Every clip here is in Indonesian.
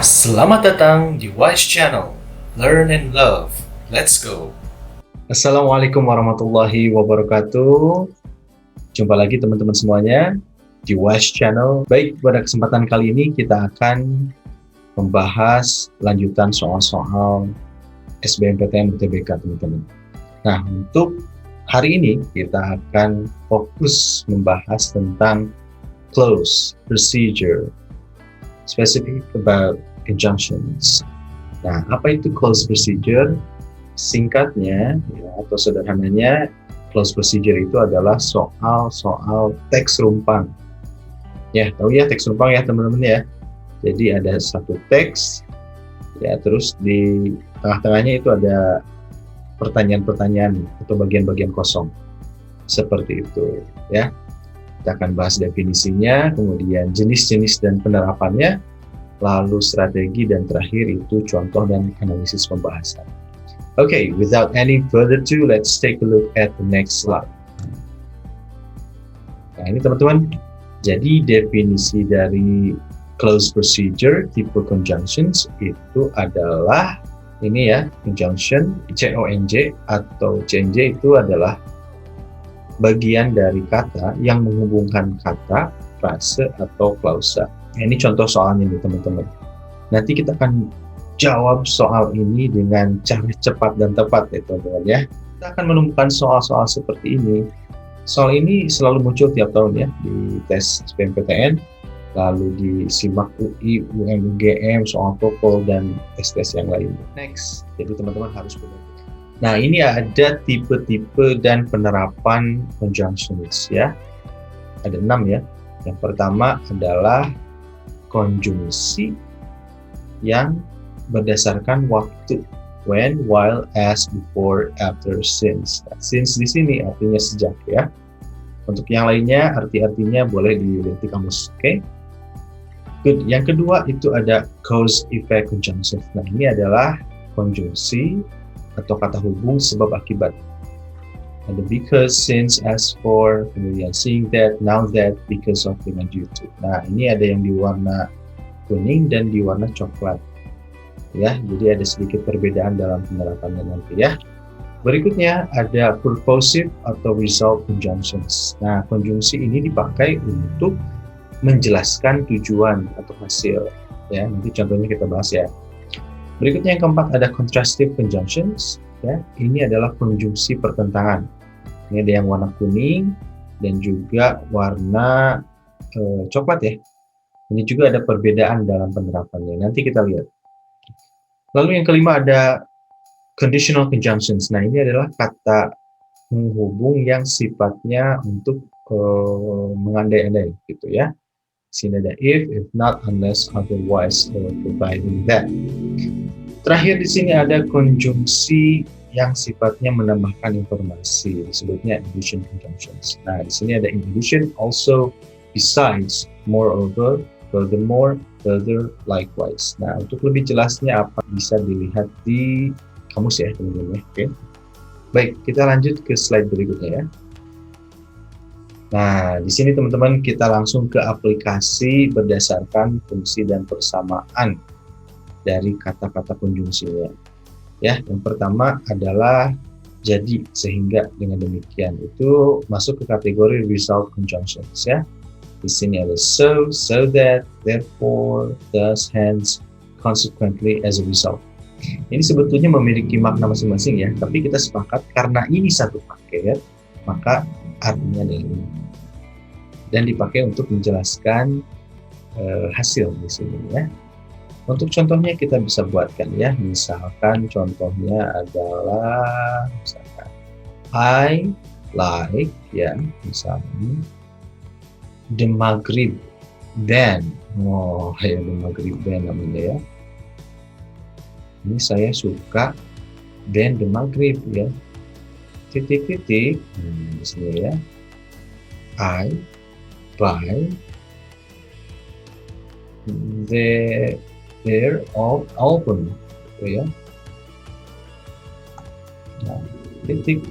Selamat datang di Wise Channel. Learn and love. Let's go. Assalamualaikum warahmatullahi wabarakatuh. Jumpa lagi teman-teman semuanya di Wise Channel. Baik, pada kesempatan kali ini kita akan membahas lanjutan soal-soal SBMPTN UTBK teman-teman. Nah, untuk hari ini kita akan fokus membahas tentang clause, procedure, specific about conjunctions. Nah, apa itu clause procedure? Singkatnya ya, atau sederhananya, clause procedure itu adalah soal-soal teks rumpang. Ya, tahu ya teks rumpang ya teman-teman ya. Jadi ada satu teks, ya terus di tengah-tengahnya itu ada pertanyaan-pertanyaan atau bagian-bagian kosong. Seperti itu ya. Kita akan bahas definisinya, kemudian jenis-jenis dan penerapannya, lalu strategi, dan terakhir itu contoh dan analisis pembahasan. Okay, without any further ado, let's take a look at the next slide. Nah, ini teman-teman, jadi definisi dari clause procedure tipe conjunctions itu adalah ini ya, conjunction, CONJ atau CNJ itu adalah bagian dari kata yang menghubungkan kata, frase, atau klausa. Nah, ini contoh soalnya nih teman-teman. Nanti kita akan jawab soal ini dengan cara cepat dan tepat ya teman-teman ya. Kita akan menemukan soal-soal seperti ini. Soal ini selalu muncul tiap tahun ya di tes SBMPTN, lalu di SIMAK UI, UM-UGM, soal TOEFL, dan tes-tes yang lainnya. Next, jadi teman-teman harus benar. Nah, ini ada tipe-tipe dan penerapan conjunctions ya. Ada 6 ya. Yang pertama adalah konjungsi yang berdasarkan waktu, when, while, as, before, after, since. Nah, since di sini artinya sejak ya. Untuk yang lainnya arti-artinya boleh dilihat di kamus. Oke. Good. Yang kedua itu ada cause effect conjunctions. Nah, ini adalah konjungsi atau kata hubung sebab akibat. Ada because, since, as for, kemudian seeing that, now that, because of, dengan due to. Nah, ini ada yang di warna kuning dan di warna coklat. Ya, jadi ada sedikit perbedaan dalam penerapannya nanti ya. Berikutnya ada purposive atau result conjunctions. Nah, konjungsi ini dipakai untuk menjelaskan tujuan atau hasil. Ya, nanti contohnya kita bahas ya. Berikutnya yang keempat ada contrastive conjunctions. Ya, ini adalah konjungsi pertentangan. Ini ada yang warna kuning dan juga warna coklat ya. Ini juga ada perbedaan dalam penerapannya. Nanti kita lihat. Lalu yang kelima ada conditional conjunctions. Nah, ini adalah kata menghubung yang sifatnya untuk mengandai-andai gitu ya. Sini ada if not, unless, otherwise, or providing that. Terakhir di sini ada konjungsi yang sifatnya menambahkan informasi, disebutnya addition conjunctions. Nah, di sini ada in addition, also, besides, moreover, furthermore, further, likewise. Nah, untuk lebih jelasnya apa bisa dilihat di kamus ya teman-teman. Oke. Baik, kita lanjut ke slide berikutnya ya. Nah, di sini teman-teman kita langsung ke aplikasi berdasarkan fungsi dan persamaan dari kata-kata konjungsinya. Ya, yang pertama adalah jadi, sehingga, dengan demikian. Itu masuk ke kategori result conjunctions ya. Di sini ada so, so that, therefore, thus, hence, consequently, as a result. Ini sebetulnya memiliki makna masing-masing ya, tapi kita sepakat karena ini satu paket, maka artinya ada ini. Dan dipakai untuk menjelaskan hasil di sini ya. Untuk contohnya kita bisa buatkan ya, misalkan contohnya adalah misalkan I like ya, misalnya the Maghrib band. Oh ya, the Maghrib band namanya ya. Ini saya suka band the Maghrib ya. Titik-titik di sini ya. I buy their album gitu ya. Nah, titik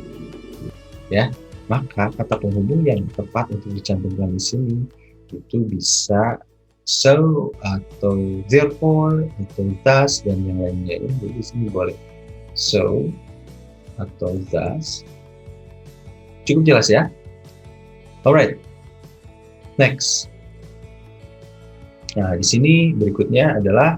ya. Maka kata penghubung yang tepat untuk dicantumkan di sini itu bisa so atau therefore atau thus dan yang lainnya ya. Jadi di sini boleh so atau thus. Cukup jelas ya? Alright, next. Nah, di sini berikutnya adalah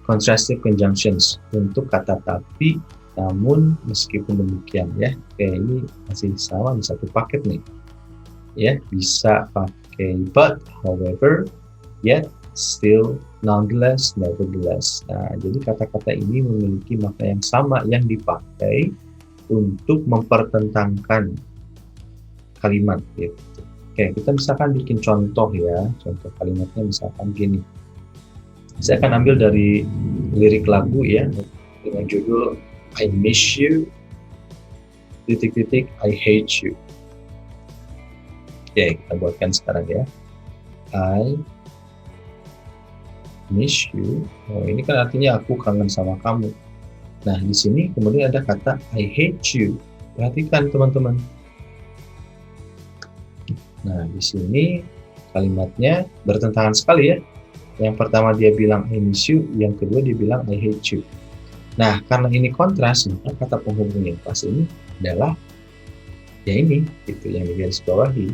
contrastive conjunctions untuk kata tapi, namun meskipun demikian ya. Oke, ini masih sama di satu paket nih. Ya, bisa pakai but, however, yet, still, nonetheless, nevertheless. Nah, jadi kata-kata ini memiliki makna yang sama yang dipakai untuk mempertentangkan kalimat gitu. Oke, kita misalkan bikin contoh ya. Contoh kalimatnya misalkan gini. Saya akan ambil dari lirik lagu ya dengan judul I miss you titik-titik I hate you. Oke, kita buatkan sekarang ya. I miss you. Oh, ini kan artinya aku kangen sama kamu. Nah, di sini kemudian ada kata I hate you. Perhatikan teman-teman. Nah, di sini kalimatnya bertentangan sekali ya. Yang pertama dia bilang I miss you, yang kedua dia bilang I hate you. Nah, karena ini kontras, maka kata penghubung yang pas ini adalah ya ini, gitu yang digarisbawahi.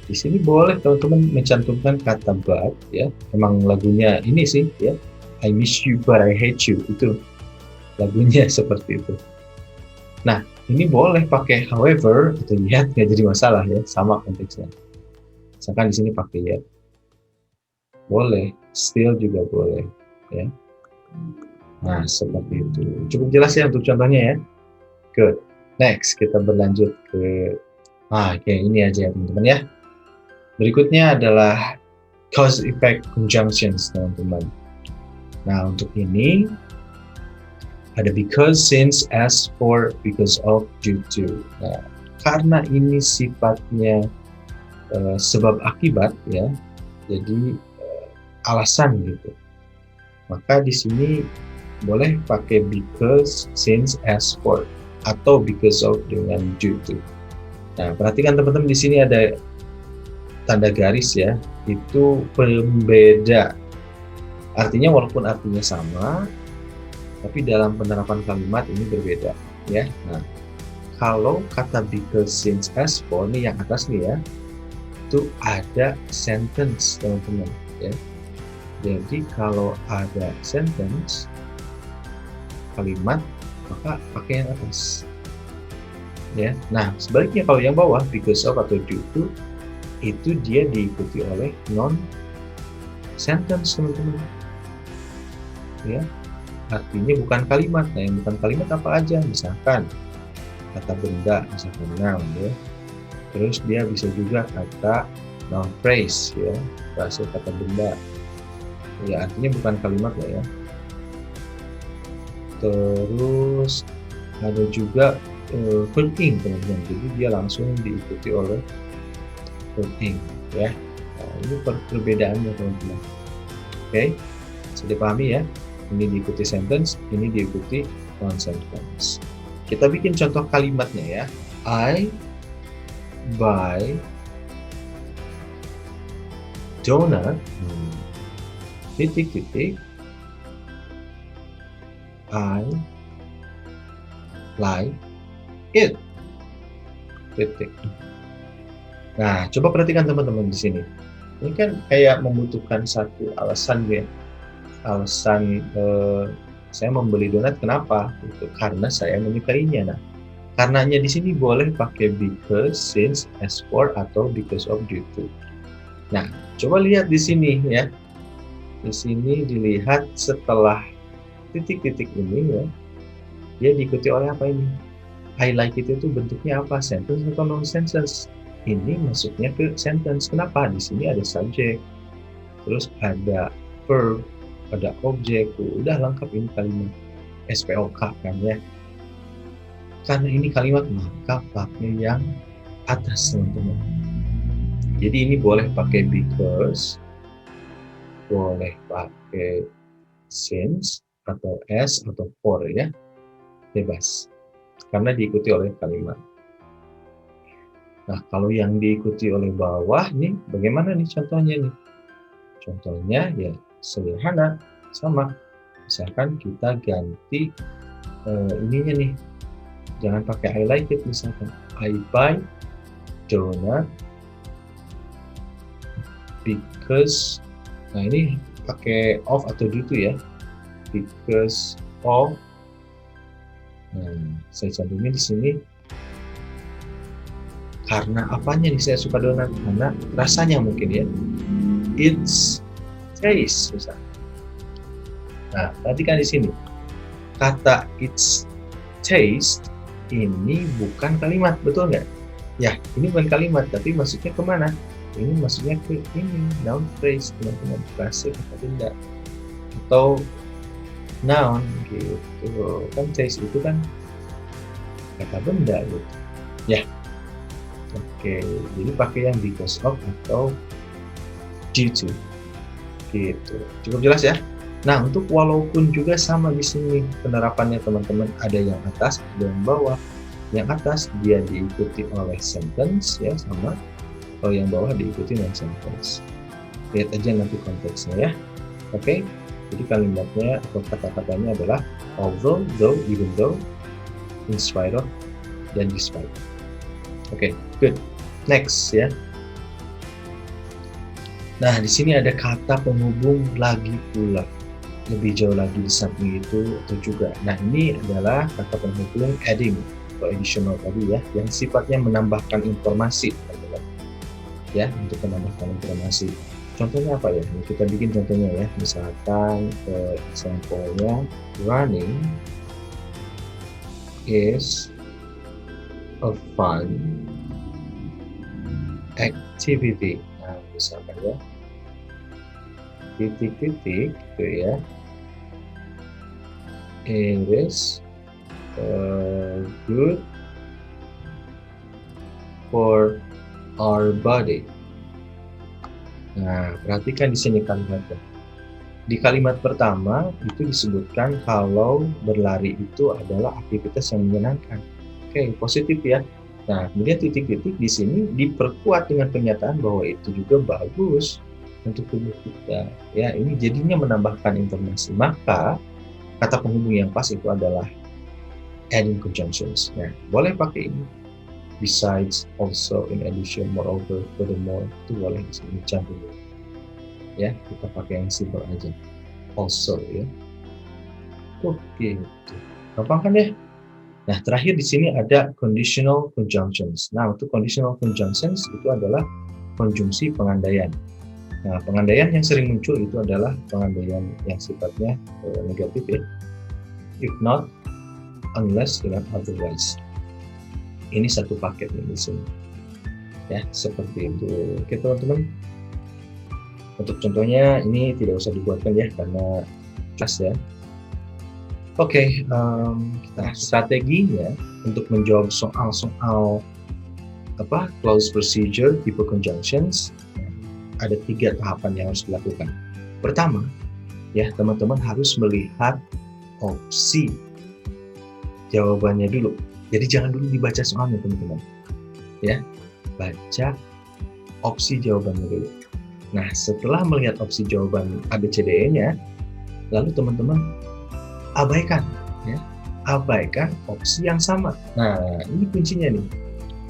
Di sini boleh teman-teman mencantumkan kata but ya. Emang lagunya ini sih ya. I miss you but I hate you, itu lagunya seperti itu. Nah, ini boleh pakai however atau yet, nggak jadi masalah ya, sama konteksnya. Misalkan di sini pakai yet, boleh, still juga boleh ya. Nah, seperti itu. Cukup jelas ya untuk contohnya ya. Good. Next, kita berlanjut ke oke, ini aja ya teman-teman ya. Berikutnya adalah cause effect conjunctions teman-teman. Nah, untuk ini ada because, since, as, for, because of, due to. Nah, karena ini sifatnya sebab akibat ya, jadi alasan gitu. Maka di sini boleh pakai because, since, as, for, atau because of dengan due to. Nah, perhatikan teman-teman di sini ada tanda garis ya, itu pembeda. Artinya walaupun artinya sama, tapi dalam penerapan kalimat ini berbeda ya. Nah, kalau kata because, since, as, for ini yang atas nih ya, itu ada sentence teman-teman ya. Jadi kalau ada sentence kalimat, maka pakai yang atas ya. Nah, sebaliknya kalau yang bawah because of atau due to, itu dia diikuti oleh non sentence teman-teman ya. Artinya bukan kalimat. Nah, yang bukan kalimat apa aja? Misalkan kata benda, misalkan noun ya. Terus dia bisa juga kata noun phrase ya, frase kata benda. Ya, artinya bukan kalimat lah ya. Terus ada juga verb ing teman-teman. Jadi dia langsung diikuti oleh verb ing ya. Nah, ini perbedaannya teman-teman. Oke, bisa dipahami ya. Ini diikuti sentence, ini diikuti non-sentence. Kita bikin contoh kalimatnya ya. I buy donut titik-titik I like it titik. Nah, coba perhatikan teman-teman di sini. Ini kan kayak membutuhkan satu alasan ya. Alasan saya membeli donat kenapa? Itu karena saya menyukainya. Nah, karenanya di sini boleh pakai because, since, as, for, atau because of, due to. Nah, coba lihat di sini ya. Di sini dilihat setelah titik-titik ini ya, dia diikuti oleh apa ini? I like it itu bentuknya apa? Sentence atau non-sentence? Ini masuknya ke sentence. Kenapa? Di sini ada subject, terus ada verb, ada objek, udah lengkap ini kalimat SPOK kan ya. Karena ini kalimat maka pakai yang atas teman-teman. Jadi ini boleh pakai because, boleh pakai since atau as atau for ya, bebas karena diikuti oleh kalimat. Nah, kalau yang diikuti oleh bawah nih, bagaimana nih contohnya nih? Contohnya ya sederhana, sama. Misalkan kita ganti ininya nih, jangan pakai I like it misalkan. I buy donut because, nah ini pakai of atau due to ya, because of, nah saya cantumnya di sini karena apanya nih saya suka donat, karena rasanya mungkin ya, it's taste misalkan. Nah perhatikan di sini kata it's taste ini bukan kalimat, betul nggak? Ya, ini bukan kalimat, tapi maksudnya kemana? Ini maksudnya ke ini, noun phrase, teman-teman, frase kata benda. Atau noun, gitu. Kan taste itu kan kata benda, gitu. Ya, oke. Jadi pakai yang because of atau due to, gitu. Cukup jelas ya? Nah, untuk walaupun juga sama di sini penerapannya teman-teman, ada yang atas, ada yang bawah. Yang atas dia diikuti oleh sentence ya sama, kalau yang bawah diikuti non sentence. Lihat aja nanti konteksnya ya. Oke. Jadi kalimatnya atau kata-katanya adalah although, though, even though, in spite of, dan despite. Oke, good. Next ya. Nah, di sini ada kata penghubung lagi pula. Lebih jauh lagi di samping itu atau juga. Nah, ini adalah kata penghubung adding atau additional tadi ya, yang sifatnya menambahkan informasi, teman-teman. Ya, untuk menambahkan informasi. Contohnya apa ya? Kita bikin contohnya ya. Misalkan sampelnya running is a fun activity. Nah, misalkan ya. Titik-titik gitu ya. It is good for our body. Nah, perhatikan di sini kalimatnya. Di kalimat pertama itu disebutkan kalau berlari itu adalah aktivitas yang menyenangkan. Oke, positif ya. Nah, kemudian titik-titik di sini diperkuat dengan pernyataan bahwa itu juga bagus untuk tubuh kita. Ya, ini jadinya menambahkan informasi. Maka kata penghubung yang pas itu adalah adding conjunctions. Nah, boleh pakai ini. Besides, also, in addition, moreover, furthermore, itu boleh disini campur. Ya, kita pakai yang simple aja. Also ya. Oke, gampang kan ya? Nah, terakhir di sini ada conditional conjunctions. Nah, untuk conditional conjunctions itu adalah konjungsi pengandaian. Nah, pengandaian yang sering muncul itu adalah pengandaian yang sifatnya negatif ya. If not, unless, not otherwise. Ini satu paket nih di sini. Ya, seperti itu. Oke, teman-teman. Untuk contohnya ini tidak usah dibuatkan ya karena jelas ya. Oke, kita strategi ya untuk menjawab soal-soal close procedure tipe conjunctions. Ada 3 tahapan yang harus dilakukan. Pertama, ya teman-teman harus melihat opsi jawabannya dulu. Jadi jangan dulu dibaca soalnya teman-teman. Ya, baca opsi jawabannya dulu. Nah, setelah melihat opsi jawaban ABCDE-nya, lalu teman-teman abaikan opsi yang sama. Nah, ini kuncinya nih.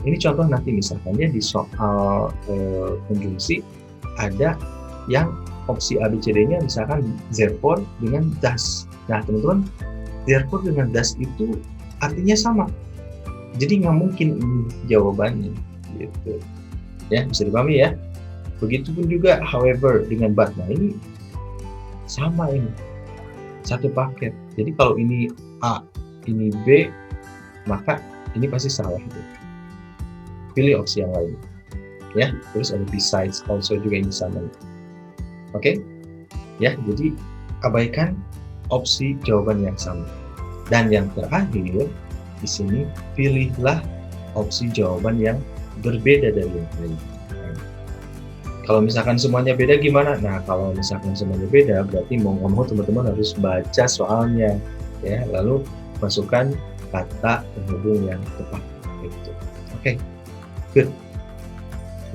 Ini contoh nanti misalkannya di soal konjungsi ada yang opsi ABCD-nya misalkan therefore dengan thus. Nah, teman-teman, therefore dengan thus itu artinya sama. Jadi nggak mungkin ini jawabannya, gitu. Ya, bisa dipahami ya. Begitupun juga however dengan but. Nah, ini sama ini. Satu paket. Jadi kalau ini A, ini B, maka ini pasti salah. Pilih opsi yang lain. Ya, terus ada besides, also juga ini sama. Oke? Ya, jadi abaikan opsi jawaban yang sama. Dan yang terakhir di sini pilihlah opsi jawaban yang berbeda dari yang lain. Kalau misalkan semuanya beda gimana? Nah, kalau misalkan semuanya beda, berarti mau ngomong teman-teman harus baca soalnya, ya. Lalu masukkan kata penghubung yang tepat. Gitu. Oke, good.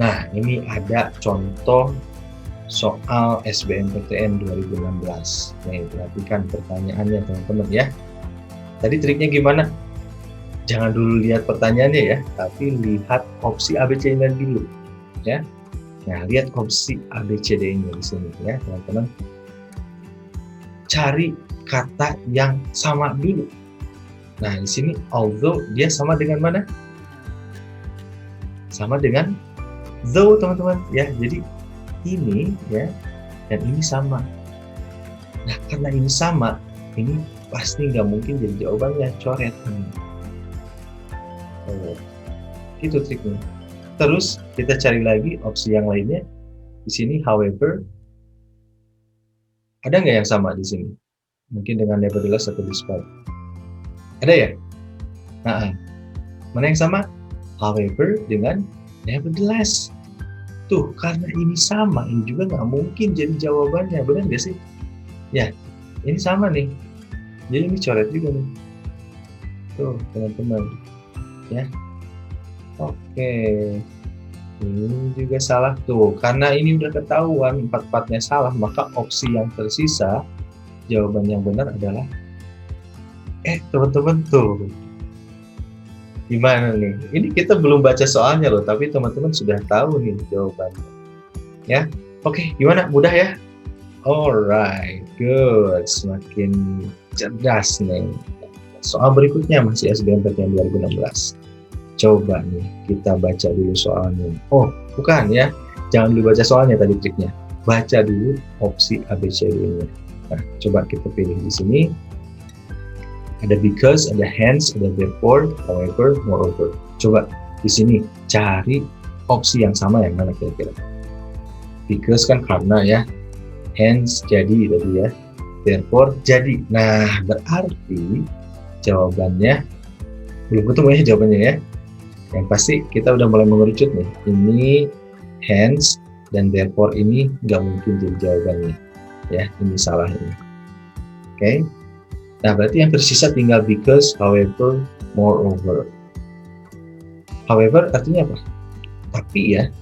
Nah, ini ada contoh soal SBMPTN 2016. Nih, perhatikan pertanyaannya teman-teman ya. Tadi triknya gimana? Jangan dulu lihat pertanyaannya ya, tapi lihat opsi ABC-nya dulu ya. Nah, lihat opsi ABCD-nya di sini ya, teman-teman. Cari kata yang sama dulu. Nah, di sini although dia sama dengan mana? Sama dengan though, teman-teman ya. Jadi ini ya dan ini sama. Nah, karena ini sama, ini pasti nggak mungkin jadi jawabannya, coret. Itu triknya. Terus kita cari lagi opsi yang lainnya. Di sini however, ada nggak yang sama di sini? Mungkin dengan nevertheless atau despite. Ada ya? Nah, mana yang sama? However dengan nevertheless. Tuh, karena ini sama, ini juga nggak mungkin jadi jawabannya. Benar nggak sih? Ya, ini sama nih. Jadi ini coret juga nih. Tuh, teman-teman. Ya. Oke. Ini juga salah tuh. Karena ini udah ketahuan empat-empatnya salah, maka opsi yang tersisa jawaban yang benar adalah teman-teman tuh. Gimana nih? Ini kita belum baca soalnya loh, tapi teman-teman sudah tahu nih jawabannya. Ya. Oke, gimana? Mudah ya? Alright, good. Semakin cerdas nih. Soal berikutnya masih SBMPTN 2016. Coba nih, kita baca dulu soalnya. Oh, bukan ya. Jangan dulu baca soalnya tadi triknya. Baca dulu opsi ABCD-nya. Nah, coba kita pilih di sini. Ada because, ada hence, ada therefore, however, moreover. Coba di sini cari opsi yang sama yang mana kira-kira. Because kan karena ya. Hence jadi tadi ya. Therefore jadi. Nah, berarti jawabannya belum ketemu ya jawabannya ya. Yang pasti kita udah mulai mengerucut nih. Ini hence dan therefore ini nggak mungkin jadi jawabannya. Ya, ini salah ini. Oke. Nah, berarti yang tersisa tinggal because, however, moreover. However artinya apa? Tapi ya.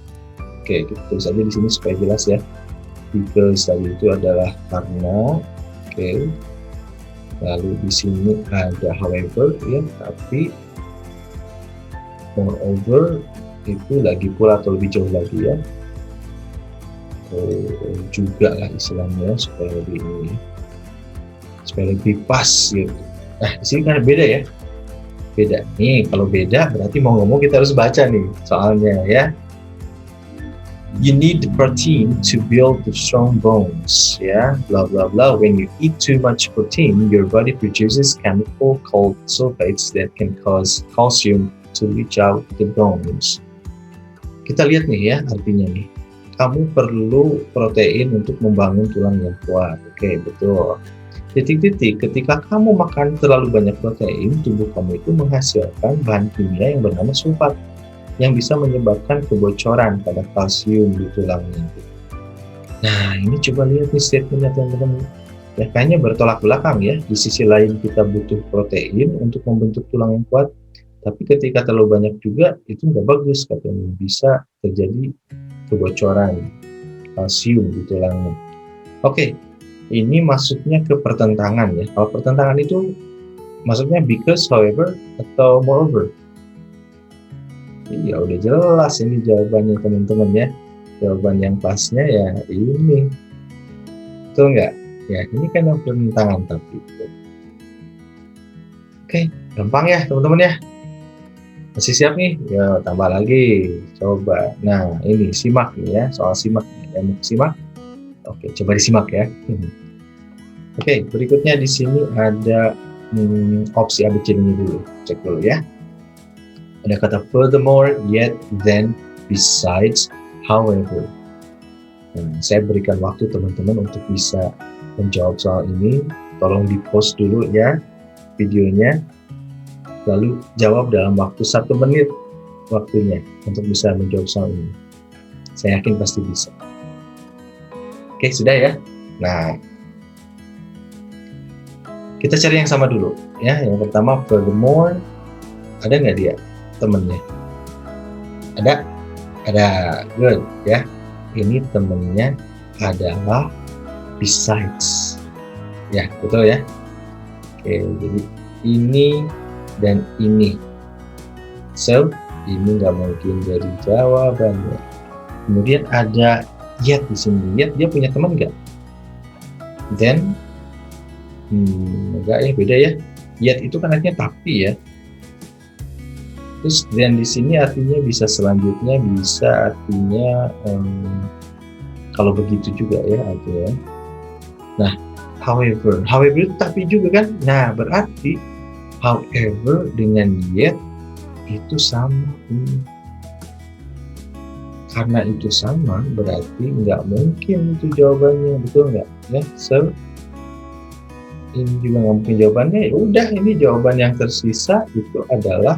Oke, kita tulis aja di sini supaya jelas ya. Because tadi itu adalah karena. Oke. Lalu di sini ada however ya, tapi moreover itu lagi pula atau lebih jauh lagi ya. Juga lah istilahnya supaya lebih pas gitu. Nah, di sini kan beda ya. Beda nih, kalau beda berarti mau ngomong kita harus baca nih soalnya ya. You need the protein to build the strong bones, ya, blah blah blah. When you eat too much protein, your body produces chemical called sulfates that can cause calcium to reach out the bones. Kita lihat nih ya artinya nih. Kamu perlu protein untuk membangun tulang yang kuat. Oke, betul. Titik-titik, ketika kamu makan terlalu banyak protein, tubuh kamu itu menghasilkan bahan kimia yang bernama sulfat yang bisa menyebabkan kebocoran pada kalsium di tulangnya. Nah, ini coba lihat nih statementnya teman-teman. Ya, kayaknya bertolak belakang ya. Di sisi lain kita butuh protein untuk membentuk tulang yang kuat, tapi ketika terlalu banyak juga itu nggak bagus katanya, bisa terjadi kebocoran kalsium di tulangnya. Oke, ini masuknya ke pertentangan ya. Kalau pertentangan itu masuknya because, however, atau moreover. Ya udah jelas ini jawabannya teman-teman ya. Jawaban yang pasnya ya ini. Betul nggak? Ya ini kan yang pertentangan tapi. Oke, gampang ya teman-teman ya. Masih siap nih? Ya tambah lagi. Coba. Nah ini simak nih ya, soal simak. Yang mau simak? Oke, coba disimak ya. Oke, berikutnya di sini ada opsi ABC-nya dulu. Cek dulu ya. Ada kata furthermore, yet, then, besides, however. Nah, saya berikan waktu teman-teman untuk bisa menjawab soal ini. Tolong di-post dulu ya videonya. Lalu jawab dalam waktu 1 menit waktunya untuk bisa menjawab soal ini. Saya yakin pasti bisa. Oke, sudah ya. Nah, kita cari yang sama dulu ya. Yang pertama furthermore, ada nggak dia temennya? Ada, good ya. Ini temennya adalah besides. Ya, betul ya. Oke, jadi ini dan ini. So, ini nggak mungkin jadi jawabannya. Kemudian ada yet di sini. Yet dia punya teman nggak? Then, enggak ya, beda ya. Yet itu kan artinya tapi ya. Terus then di sini artinya bisa selanjutnya, bisa artinya kalau begitu juga ya artinya. Nah, however itu tapi juga kan. Nah, berarti however dengan yet itu sama. Karena itu sama, berarti nggak mungkin itu jawabannya, betul nggak? Ya, so ini juga nggak mungkin jawabannya. Ya udah, ini jawaban yang tersisa itu adalah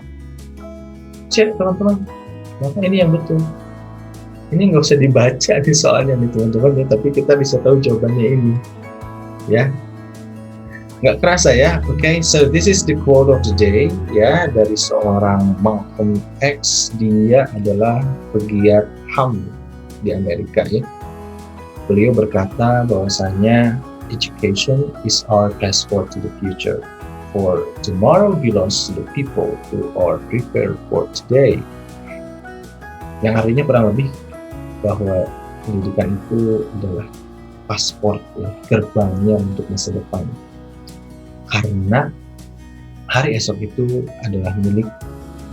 C, teman-teman. Maka ini yang betul. Ini nggak usah dibaca di soalnya nih teman-teman, ya, tapi kita bisa tahu jawabannya ini. Ya, nggak kerasa ya. Okay, so this is the quote of the day ya, dari seorang Malcolm X. Dia adalah pegiat HAM di Amerika ya. Beliau berkata bahwasanya education is our passport to the future, for tomorrow belongs to the people who are prepared for today. Yang artinya kurang lebih bahwa pendidikan itu adalah paspor ya, gerbangnya untuk masa depan. Karena hari esok itu adalah milik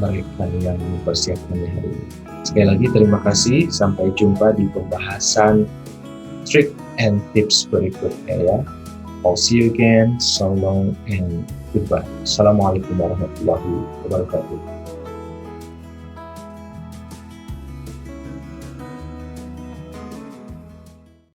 mereka yang mempersiapkannya hari ini. Sekali lagi terima kasih, sampai jumpa di pembahasan trik and tips berikutnya ya. I'll see you again, so long and goodbye. Assalamualaikum warahmatullahi wabarakatuh.